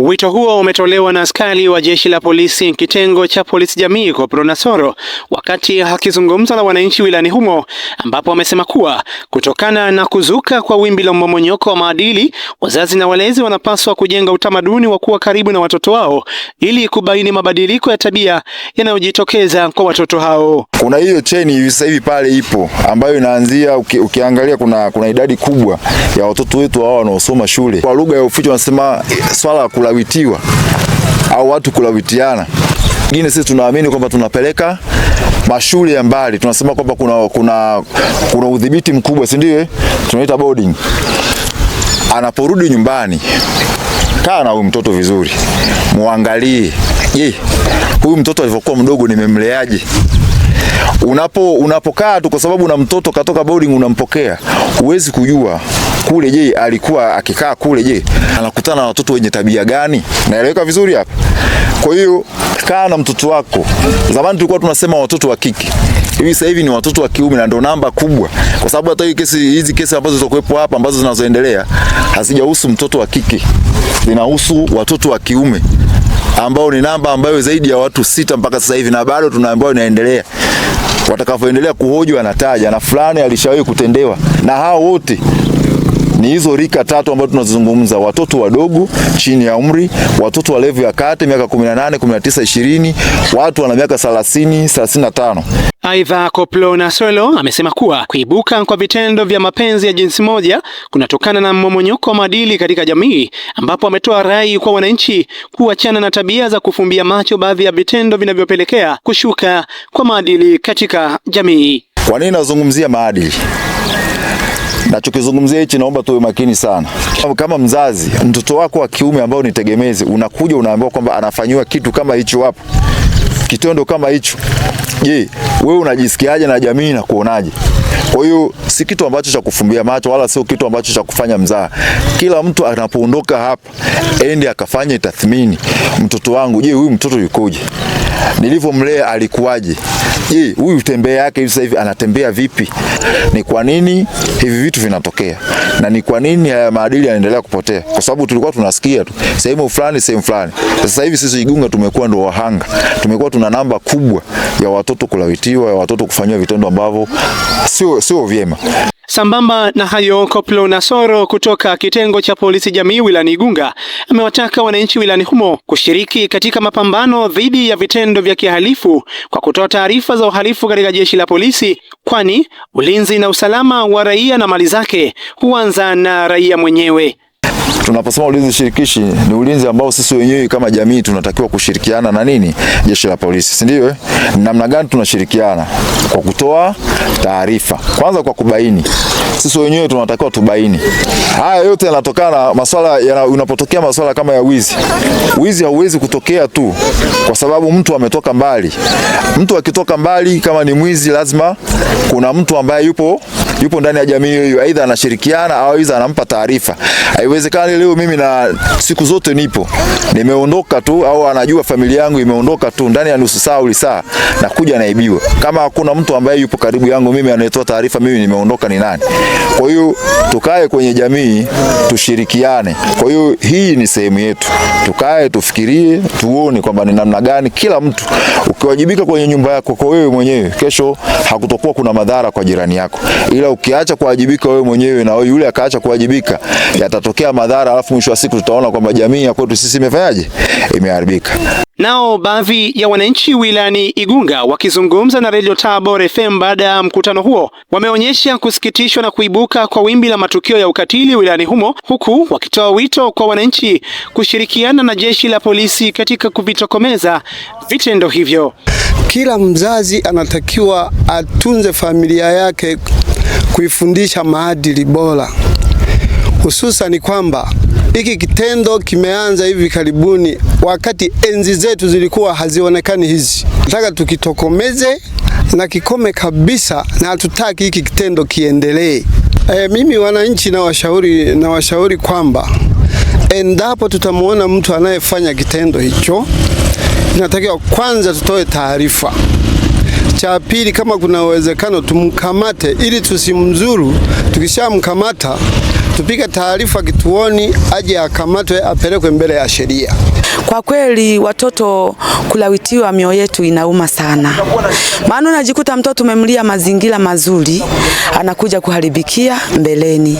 Wito huo umetolewa na askari wa jeshi la polisi kitengo cha polisi jamii Koplo Nasoro wakati akizungumza na wananchi wilayani humo, ambapo amesema kuwa kutokana na kuzuka kwa wimbi la mmomonyoko wa maadili, wazazi na walezi wanapaswa kujenga utamaduni wa kuwa karibu na watoto wao ili kubaini mabadiliko ya tabia yanayojitokeza kwa watoto hao. Kuna hiyo cheni sasa hivi pale ipo ambayo inaanzia ukiangalia kuna idadi kubwa ya watoto wetu hao wanaosoma shule. Kwa lugha ya uficho wanasema swala la kulawitiwa au watu kulawitiana. Ngine sisi tunaamini kwamba tunapeleka mashule ya mbali. Tunasema kwamba kuna udhibiti mkubwa, si ndio? Tunaita boarding. Anaporudi nyumbani, kaa na huyu mtoto vizuri. Muangalie. Je, huyu mtoto alivyokuwa mdogo nimemleaje? Unapokaa tu kwa sababu na mtoto katoka boarding unampokea, huwezi kujua kule, je, alikuwa akikaa kule, je, anakutana na watoto wenye tabia gani? Naeleweka vizuri hapa? Kwa hiyo kaa na mtoto wako. Zamani tulikuwa tunasema watoto wa kike. Hivi sasa hivi ni watoto wa kiume, na ndo namba kubwa. Kwa sababu hata hizi kesi ambazo zitakuwepo hapa ambazo zinazoendelea hazijahusu mtoto wa kike. Zinahusu watoto wa kiume, ambao ni namba ambayo zaidi ya watu 6 mpaka sasa hivi, na bado tunaambiwa inaendelea. Watakapoendelea kuhoji anataja na fulani alishawahi kutendewa. Na hao wote ni hizo rika tatu ambazo tunazungumza: watoto wadogo chini ya umri, watoto wa level ya kati miaka 18, 19, 20, watu wana miaka 30, 35. Aidha, Koplo Nasoro amesema kuwa kuibuka kwa vitendo vya mapenzi ya jinsi moja kunatokana na mmomonyoko wa maadili katika jamii, ambapo ametoa rai kwa wananchi kuachana na tabia za kufumbia macho baadhi ya vitendo vinavyopelekea kushuka kwa maadili katika jamii. Kwa nini nazungumzia maadili? Nachokizungumzia hichi naomba tuwe makini sana. Kama mzazi, mtoto wako wa kiume ambao ni tegemezi, unakuja unaambiwa kwamba anafanywa kitu kama hicho hapo, kitendo kama hicho. Je, wewe unajisikiaje na jamii na kuonaje? Kwa hiyo si kitu ambacho cha kufumbia macho, wala sio kitu ambacho cha kufanya mzaha. Kila mtu anapoondoka hapa ende akafanye tathmini. Mtoto wangu, je, huyu mtoto yukoje? Nilivyomlea alikuwaje? Je, huyu tembea yake hivi sasa hivi anatembea vipi? Ni kwa nini hivi vitu vinatokea? Na ni kwa nini haya maadili yanaendelea kupotea? Kwa sababu tulikuwa tunasikia tu sehemu fulani. Sasa hivi sisi Igunga tumekuwa ndo wahanga. Tumekuwa tuna namba kubwa ya watoto kulawitiwa, ya watoto kufanywa vitendo ambavyo sio vyema. Sambamba na hayo, Koplo Nasoro kutoka kitengo cha polisi jamii wilayani Igunga amewataka wananchi wilayani humo kushiriki katika mapambano dhidi ya vitendo vya kihalifu kwa kutoa taarifa za uhalifu katika jeshi la polisi, kwani ulinzi na usalama wa raia na mali zake huanza na raia mwenyewe. Tunaposema ulinzi shirikishi ni ulinzi ambao sisi wenyewe kama jamii tunatakiwa kushirikiana na jeshi la polisi, si ndio? Namna gani tunashirikiana? Kwa kutoa taarifa. Kwanza kwa kubaini. Sisi wenyewe tunatakiwa tubaini. Haya yote yanatokana na unapotokea masuala kama ya wizi. Wizi hauwezi kutokea tu kwa sababu mtu ametoka mbali. Mtu akitoka mbali kama ni mwizi, lazima kuna mtu ambaye yupo ndani ya jamii hiyo, aidha anashirikiana au aidha anampa taarifa. Haiwezekani leo mimi na siku zote nimeondoka tu, au anajua familia yangu imeondoka tu, ndani ya nusu saa au saa na kuja naibiwa. Kama hakuna mtu ambaye yupo karibu yangu mimi anayetoa taarifa mimi nimeondoka, ni nani? Kwa hiyo tukae kwenye jamii, tushirikiane. Kwa hiyo hii ni sehemu yetu. Tukae, tufikirie, tuone kwamba ni namna gani kila mtu ukiwajibika kwenye nyumba yako kwa wewe mwenyewe, kesho hakutokuwa kuna madhara kwa jirani yako. Ila ukiacha kuwajibika wewe mwenyewe na yule akaacha kuwajibika, yatatokea madhara, alafu mwisho wa siku tutaona kwamba jamii ya kwetu sisi imefanyaje? Imeharibika. Nao baadhi ya wananchi wilayani Igunga wakizungumza na Radio Tabora FM baada ya mkutano huo wameonyesha kusikitishwa na kuibuka kwa wimbi la matukio ya ukatili wilayani humo, huku wakitoa wito kwa wananchi kushirikiana na jeshi la polisi katika kuvitokomeza vitendo hivyo. Kila mzazi anatakiwa atunze familia yake, kuifundisha maadili bora. Hususan kwamba hiki kitendo kimeanza hivi karibuni, wakati enzi zetu zilikuwa hazionekani hizi. Nataka tukitokomeze na kikome kabisa, na hatutaki hiki kitendo kiendelee. Mimi wananchi na washauri kwamba endapo tutamuona mtu anayefanya kitendo hicho, inatakiwa kwanza tutoe taarifa. Cha pili, kama kuna uwezekano tumkamate ili tusimzuru. Tukishamkamata tupige taarifa kituoni, aje akamatwe, apelekwe mbele ya sheria. Kwa kweli watoto kulawitiwa, mioyo yetu inauma sana. Maana unajikuta mtoto umemlia mazingira mazuri, anakuja kuharibikia mbeleni.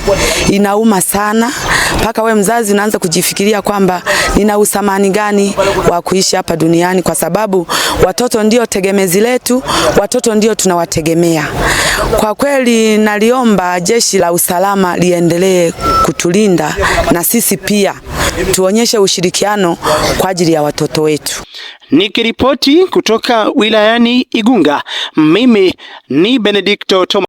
Inauma sana, mpaka we mzazi unaanza kujifikiria kwamba nina usamani gani wa kuishi hapa duniani, kwa sababu watoto ndio tegemezi letu, watoto ndio tunawategemea. Kwa kweli naliomba jeshi la usalama liendelee kutulinda, na sisi pia tuonyeshe ushirikiano kwa ajili ya watoto wetu. Nikiripoti kutoka wilayani Igunga, mimi ni Benedicto Thomas.